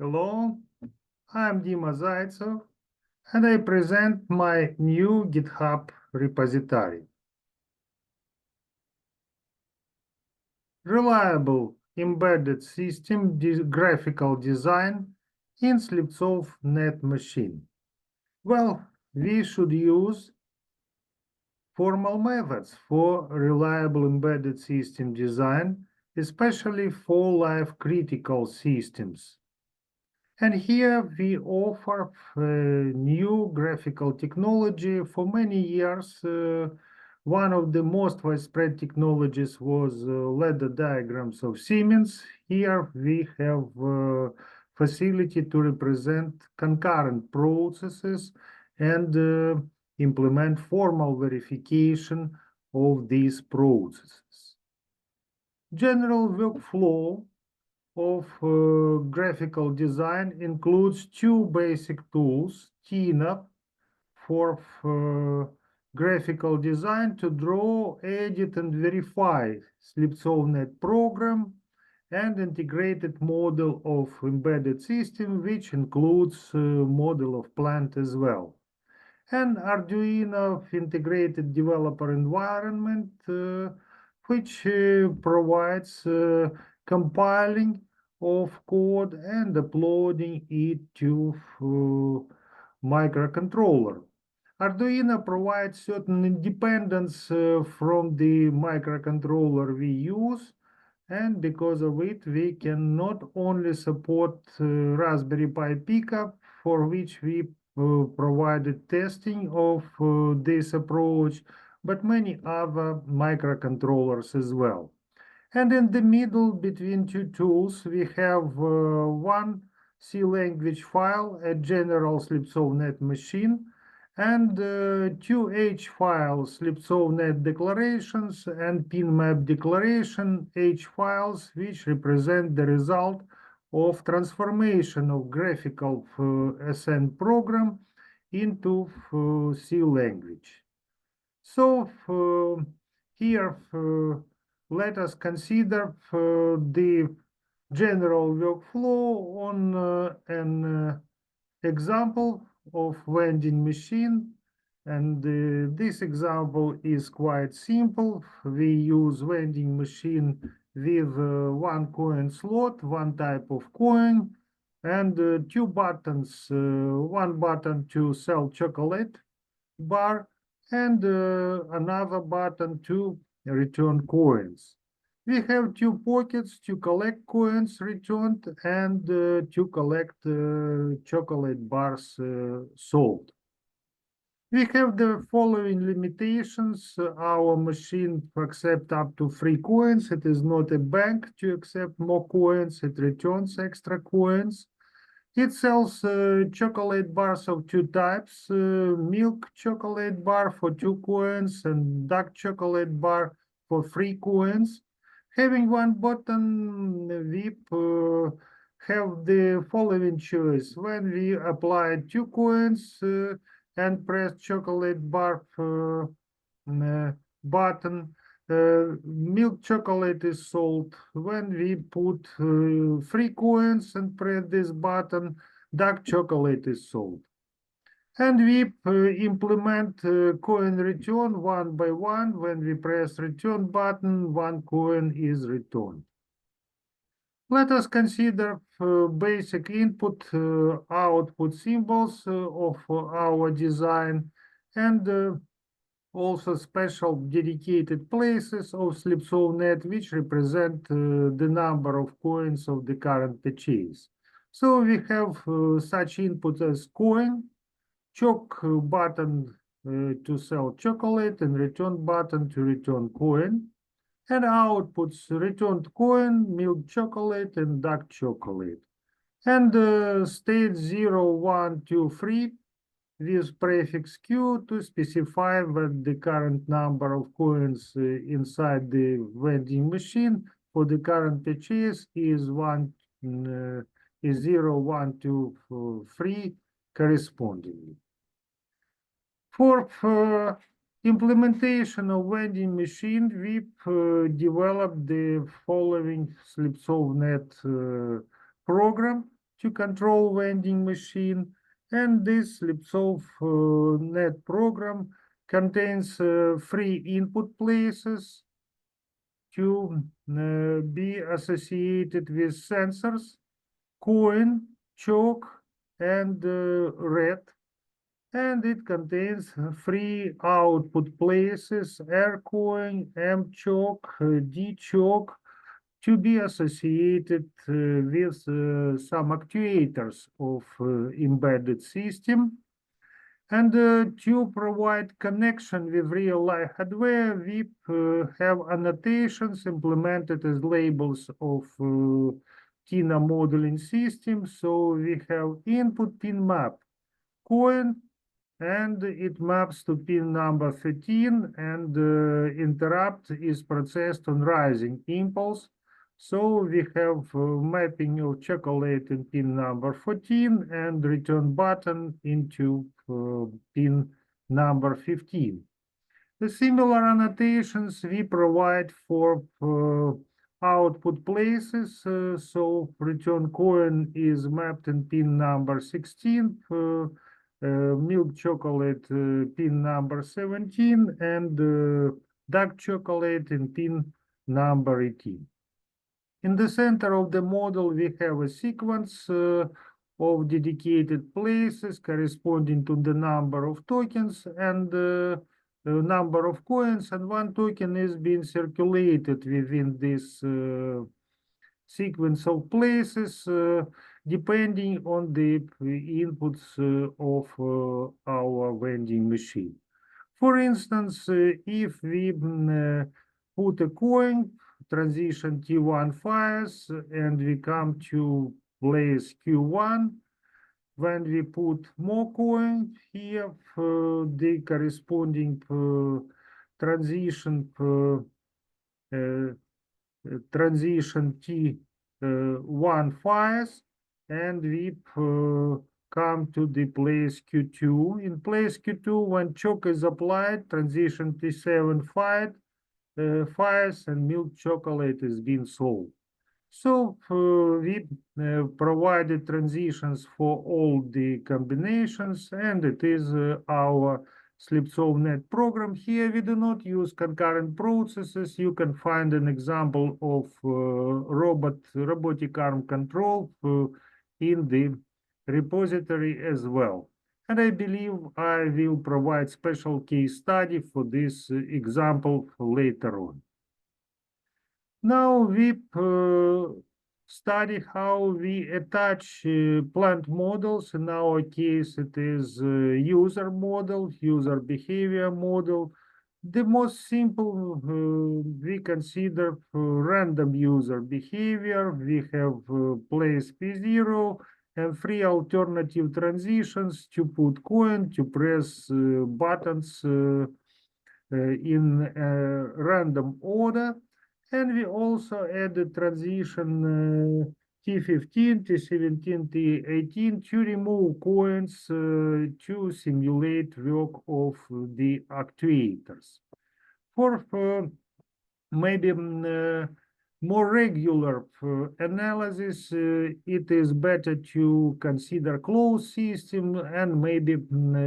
Hello, I'm Dima Zaitsov, and I present my new GitHub repository. Reliable embedded system graphical design in Sleptsov net machine. Well, we should use formal methods for reliable embedded system design, especially for life-critical systems. And here we offer new graphical technology. For many years, one of the most widespread technologies was ladder diagrams of Siemens. Here we have facility to represent concurrent processes and implement formal verification of these processes. General workflow of graphical design includes two basic tools, TINA for graphical design to draw, edit, and verify Sleptsov.NET program, and integrated model of embedded system, which includes model of plant as well. And Arduino integrated developer environment, which provides compiling of code and uploading it to microcontroller. Arduino provides certain independence from the microcontroller we use, and because of it, we can not only support Raspberry Pi pickup, for which we provided testing of this approach, but many other microcontrollers as well. And in the middle between two tools, we have one C language file, a general Sleptsov.NET machine, and two H files, Sleptsov.NET declarations and pin map declaration H files, which represent the result of transformation of graphical SN program into C language. So here let us consider the general workflow on an example of vending machine. And this example is quite simple. We use vending machine with one coin slot, one type of coin, and two buttons, one button to sell chocolate bar and another button to return coins. We have two pockets to collect coins returned and to collect chocolate bars sold. We have the following limitations. Our machine accepts up to 3 coins. It is not a bank to accept more coins. It returns extra coins. It sells chocolate bars of two types, milk chocolate bar for 2 coins and dark chocolate bar for 3 coins. Having one button, we have the following choice. When we apply 2 coins and press chocolate bar button, milk chocolate is sold. When we put 3 coins and press this button, dark chocolate is sold. And we implement coin return one by one. When we press return button, 1 coin is returned. Let us consider basic input output symbols of our design and also special dedicated places of Sleptsov.NET, which represent the number of coins of the current purchase. So we have such input as coin, choc button to sell chocolate, and return button to return coin, and outputs returned coin, milk chocolate, and dark chocolate. And state 0, 1, 2, 3 with prefix q to specify that the current number of coins inside the vending machine for the current purchase is 0, 1, 2, 3 correspondingly. For implementation of vending machine, we developed the following Sleptsov.NET program to control vending machine. And this Sleptsov net program contains three input places to be associated with sensors: coin, chalk, and red. And it contains three output places: R coin, M chalk, D chalk, to be associated with some actuators of embedded system. And to provide connection with real-life hardware, we have annotations implemented as labels of TINA modeling system. So we have input pin map coin, and it maps to pin number 13, and interrupt is processed on rising impulse. So we have mapping of chocolate in pin number 14 and return button into pin number 15. The similar annotations we provide for output places. So return coin is mapped in pin number 16, milk chocolate pin number 17, and dark chocolate in pin number 18. In the center of the model, we have a sequence of dedicated places corresponding to the number of tokens and the number of coins, and one token is being circulated within this sequence of places depending on the inputs of our vending machine. For instance, if we put a coin, transition T1 fires, and we come to place Q1, when we put more coin here, the corresponding transition transition T1 fires, and we come to the place Q2. In place Q2, when choke is applied, transition T7 fires, and milk chocolate is being sold. So we provided transitions for all the combinations, and it is our Sleptsov net program. Here we do not use concurrent processes. You can find an example of robotic arm control in the repository as well. And I believe I will provide special case study for this example later on. Now we study how we attach plant models. In our case, it is user model, user behavior model. The most simple we consider random user behavior. We have place P0 and three alternative transitions to put coin, to press buttons in random order. And we also added transition T15, T17, T18 to remove coins to simulate work of the actuators. For maybe more regular analysis, it is better to consider closed system, and maybe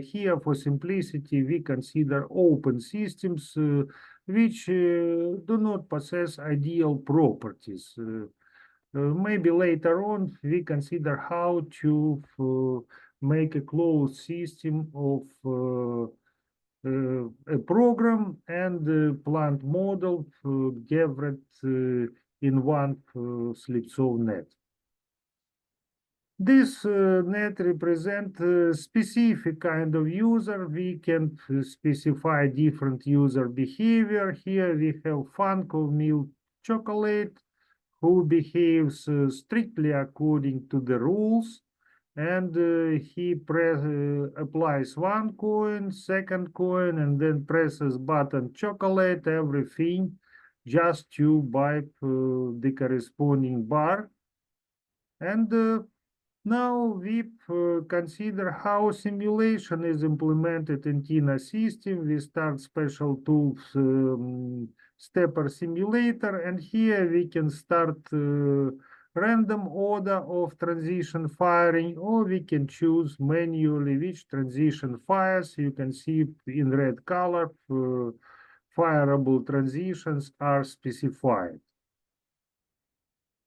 here for simplicity we consider open systems which do not possess ideal properties. Maybe later on we consider how to make a closed system of a program and plant model gathered in one Sleptsov net. This net represents a specific kind of user. We can specify different user behavior. Here we have Funko milk chocolate, who behaves strictly according to the rules, and he applies one coin, second coin, and then presses button chocolate, everything, just to buy the corresponding bar. And now we consider how simulation is implemented in TINA system. We start special tools, stepper simulator, and here we can start random order of transition firing, or we can choose manually which transition fires. You can see in red color, fireable transitions are specified.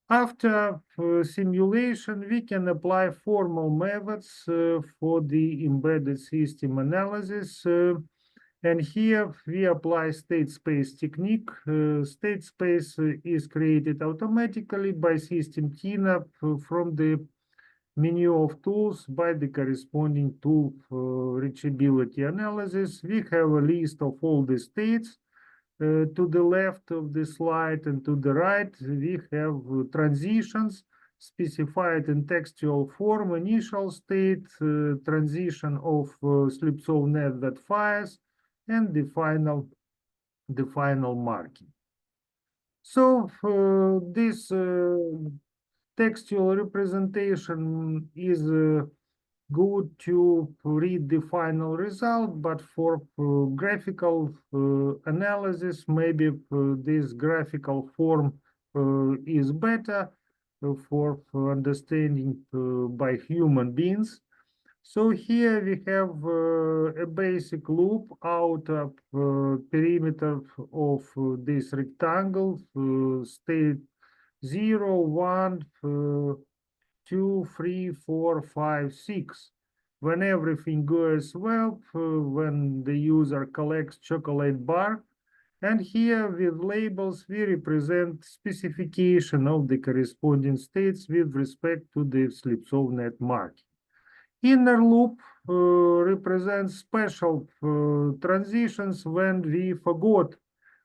After simulation, we can apply formal methods for the embedded system analysis. And here we apply state space technique. State space is created automatically by system cleanup from the menu of tools by the corresponding tool reachability analysis. We have a list of all the states. To the left of the slide and to the right, we have transitions specified in textual form: initial state, transition of Sleptsov net that fires, and the final marking. So this textual representation is good to read the final result, but for graphical analysis, maybe this graphical form is better for understanding by human beings. So here we have a basic loop out of perimeter of this rectangle, state 0, 1, 2, 3, 4, 5, 6. When everything goes well, when the user collects chocolate bar, and here with labels, we represent specification of the corresponding states with respect to the Sleptsov net marking. Inner loop represents special transitions when we forgot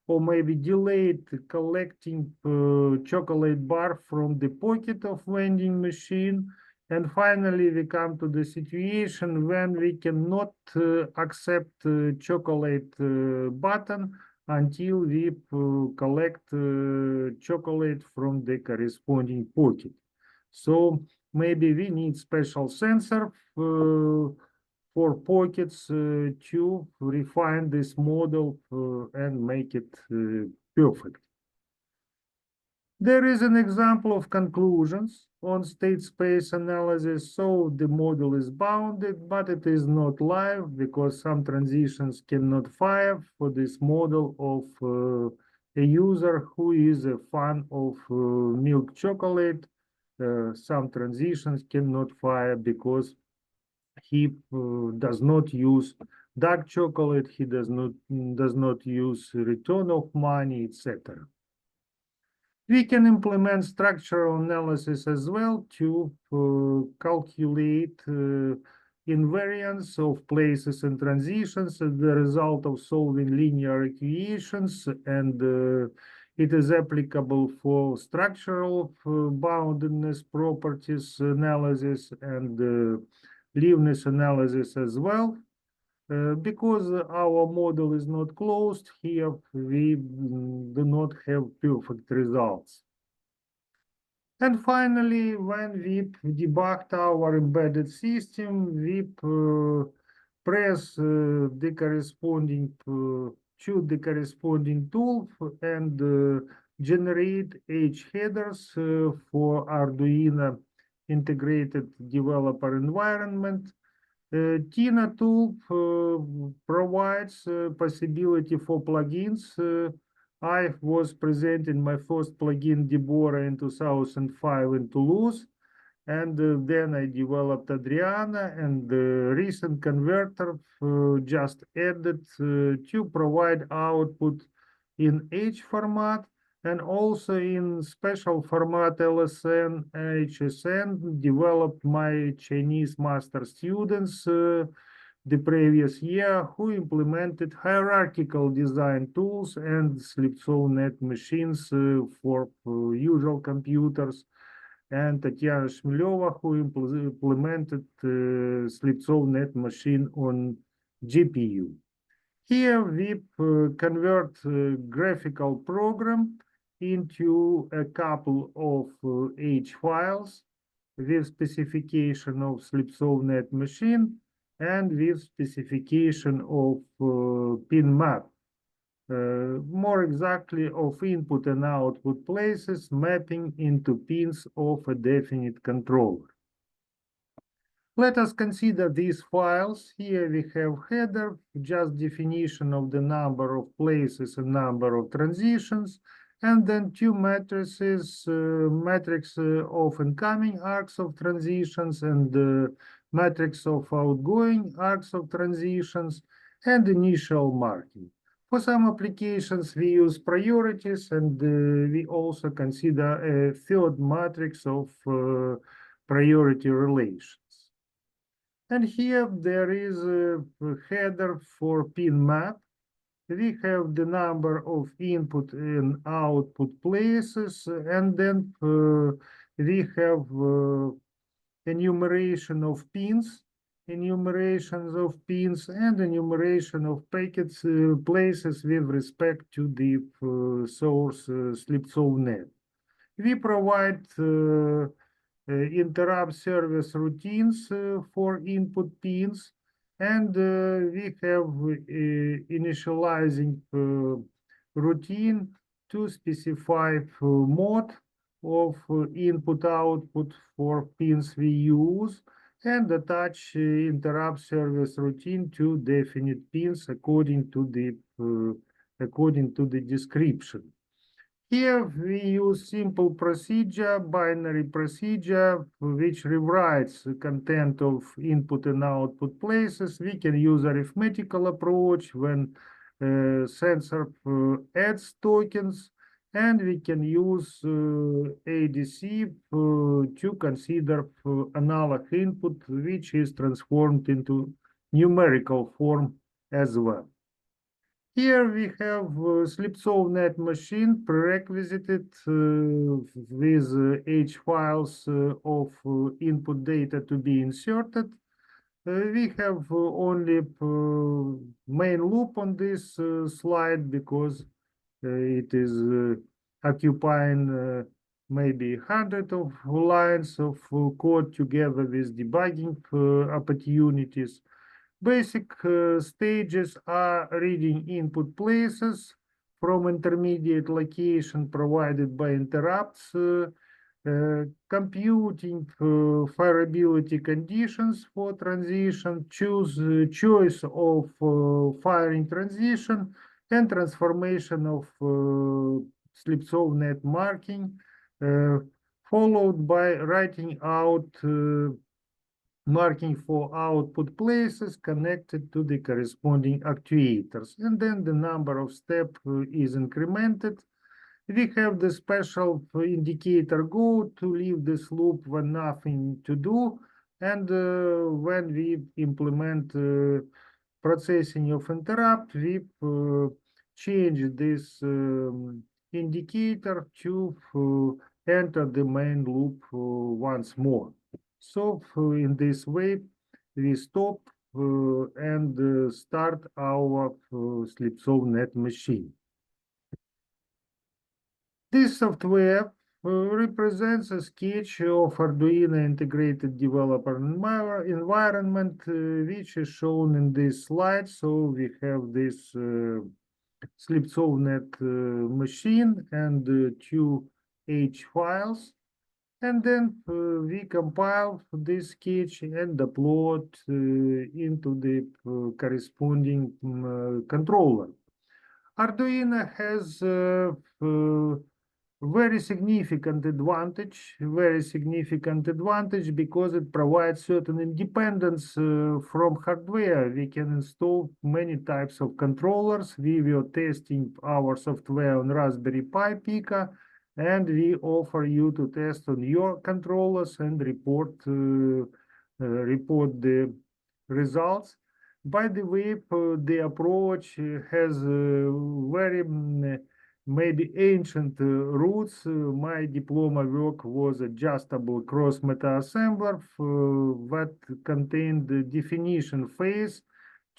or maybe delayed collecting chocolate bar from the pocket of vending machine. And finally, we come to the situation when we cannot accept chocolate button until we collect chocolate from the corresponding pocket. So maybe we need special sensor for pockets to refine this model and make it perfect. There is an example of conclusions on state space analysis. So the model is bounded, but it is not live because some transitions cannot fire for this model of a user who is a fan of milk chocolate. Some transitions cannot fire because he does not use dark chocolate, he does not use return of money, etc. We can implement structural analysis as well to calculate invariance of places and transitions as the result of solving linear equations, and it is applicable for structural boundedness properties analysis and leaveness analysis as well. Because our model is not closed, here we do not have perfect results. And finally, when we debugged our embedded system, we press the corresponding choose the corresponding tool and generate H headers for Arduino integrated developer environment. Tina tool provides possibility for plugins. I was presenting my first plugin Deborah in 2005 in Toulouse, and then I developed Adriana, and the recent converter just added to provide output in H format and also in special format LSN, HSN, developed my Chinese master students the previous year, who implemented hierarchical design tools and Sleptsov net machines for usual computers, and Tatiana Shmileva, who implemented Sleptsov net machine on GPU. Here we convert graphical program into a couple of H files with specification of Sleptsov net machine and with specification of pin map. more exactly of input and output places mapping into pins of a definite controller. Let us consider these files. Here we have header, just definition of the number of places and number of transitions, and then two matrices, matrix of incoming arcs of transitions and matrix of outgoing arcs of transitions, and initial marking. For some applications, we use priorities, and we also consider a third matrix of priority relations. And here there is a header for pin map. We have the number of input and output places, and then we have enumeration of pins, enumerations of pins, and enumeration of packets places with respect to the source Sleptsov net. We provide interrupt service routines for input pins, and we have initializing routine to specify mode of input output for pins we use, and attach interrupt service routine to definite pins according to the description. Here we use simple procedure, binary procedure, which rewrites the content of input and output places. We can use arithmetical approach when sensor adds tokens, and we can use ADC to consider analog input, which is transformed into numerical form as well. Here we have Sleptsov net machine prerequisited with H files of input data to be inserted. We have only main loop on this slide because it is occupying maybe 100 of lines of code together with debugging opportunities. Basic stages are reading input places from intermediate location provided by interrupts, computing fireability conditions for transition, choice of firing transition, and transformation of Sleptsov net marking, followed by writing out marking for output places connected to the corresponding actuators. And then the number of steps is incremented. We have the special indicator go to leave this loop when nothing to do. And when we implement processing of interrupt, we change this indicator to enter the main loop once more. So in this way, we stop and start our Sleptsov net machine. This software represents a sketch of Arduino integrated developer environment, which is shown in this slide. So we have this Sleptsov net machine and two H files. And then we compile this sketch and upload into the corresponding controller. Arduino has very significant advantage because it provides certain independence from hardware. We can install many types of controllers. We were testing our software on Raspberry Pi Pico, and we offer you to test on your controllers and report the results. By the way, the approach has very maybe ancient roots. My diploma work was adjustable cross meta assembler that contained the definition phase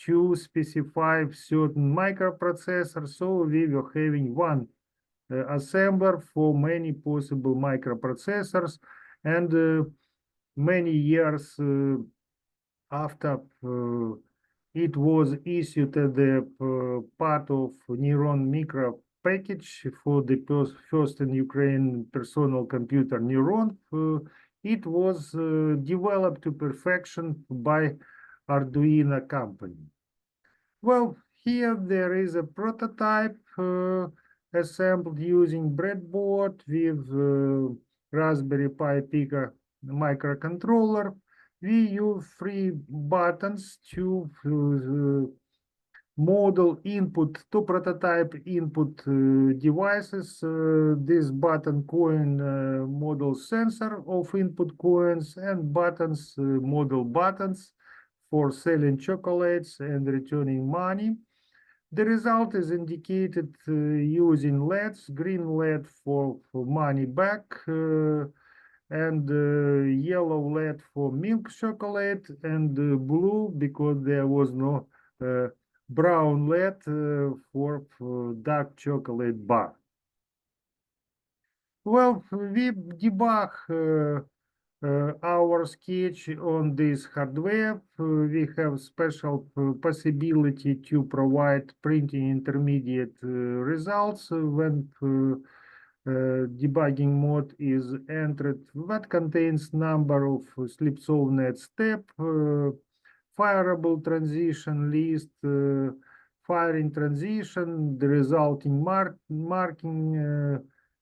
to specify certain microprocessors. So we were having one assembler for many possible microprocessors, and many years after it was issued as the part of Neuron micro package for the first in Ukraine personal computer Neuron. It was developed to perfection by Arduino company. Well, here there is a prototype assembled using breadboard with Raspberry Pi Pico microcontroller. We use three buttons to model input, two prototype input devices. This button coin model sensor of input coins and buttons, model buttons for selling chocolates and returning money. The result is indicated using LEDs, green LED for money back, and yellow LED for milk chocolate, and blue because there was no brown LED for dark chocolate bar. Well, we debug our sketch on this hardware. We have special possibility to provide printing intermediate results when debugging mode is entered. That contains number of Sleptsov net step, fireable transition list, firing transition, the resulting marking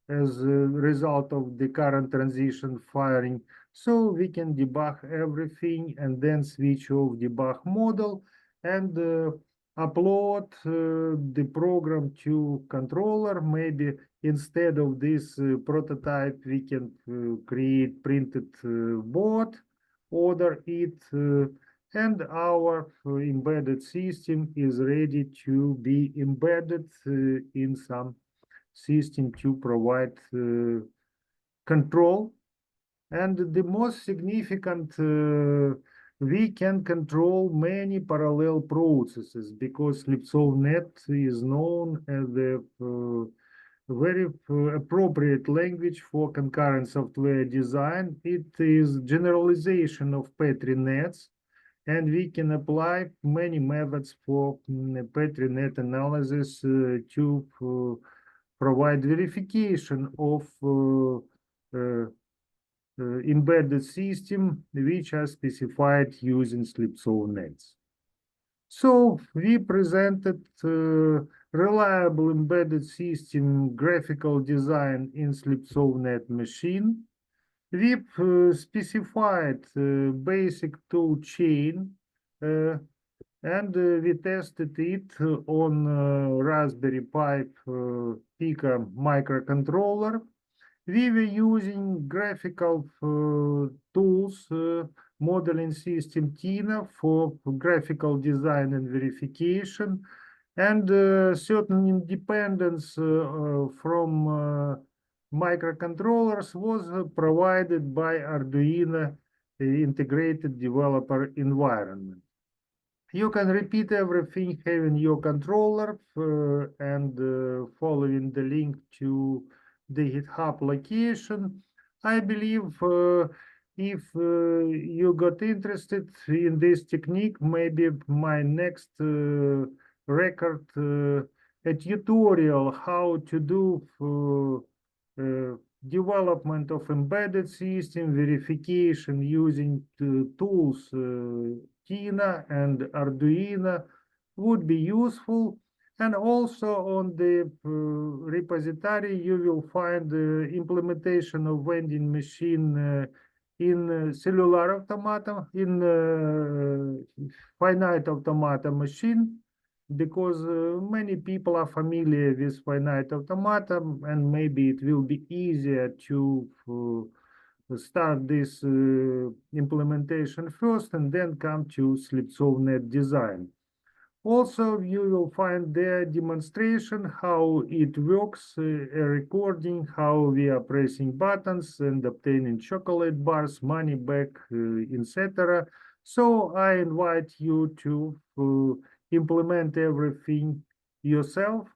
as a result of the current transition firing. So we can debug everything and then switch off debug model and upload the program to controller. Maybe instead of this prototype, we can create printed board, order it, and our embedded system is ready to be embedded in some system to provide control. And the most significant, we can control many parallel processes because Sleptsov net is known as the very appropriate language for concurrent software design. It is generalization of Petri nets, and we can apply many methods for Petri net analysis to provide verification of embedded system which are specified using Sleptsov nets. So we presented reliable embedded system graphical design in Sleptsov net machine. We specified basic tool chain and we tested it on Raspberry Pi Pico microcontroller. We were using graphical tools, modeling system Tina for graphical design and verification, and certain independence from microcontrollers was provided by Arduino integrated developer environment. You can repeat everything having your controller and following the link to the GitHub location. I believe if you got interested in this technique, maybe my next record a tutorial how to do development of embedded system verification using tools Tina and Arduino would be useful. And also on the repository, you will find the implementation of vending machine in cellular automata, in finite automata machine, because many people are familiar with finite automata, and maybe it will be easier to start this implementation first and then come to Sleptsov net design. Also, you will find their demonstration how it works, a recording, how we are pressing buttons and obtaining chocolate bars, money back, etc. So I invite you to implement everything yourself.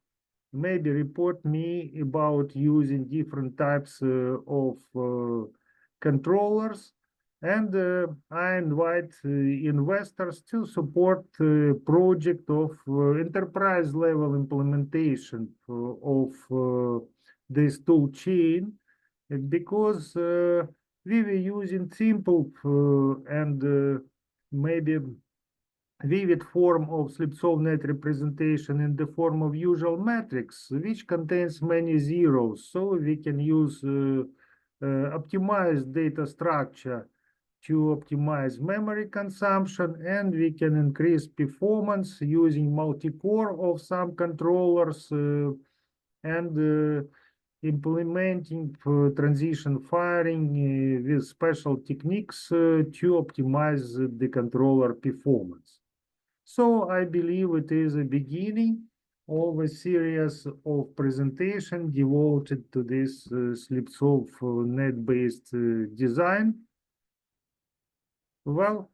Maybe report me about using different types of controllers. And I invite investors to support project of enterprise level implementation of this tool chain because we were using simple and maybe vivid form of Sleptsov net representation in the form of usual matrix, which contains many zeros. So we can use optimized data structure to optimize memory consumption, and we can increase performance using multi-core of some controllers and implementing transition firing with special techniques to optimize the controller performance. So I believe it is a beginning of a series of presentation devoted to this Sleptsov net-based design. Well,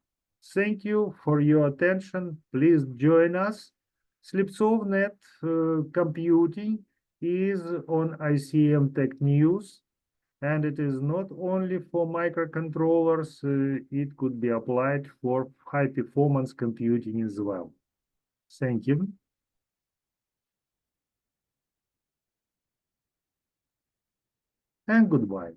thank you for your attention. Please join us. Sleptsov net computing is on ICM Tech News, and it is not only for microcontrollers, it could be applied for high performance computing as well. Thank you and goodbye.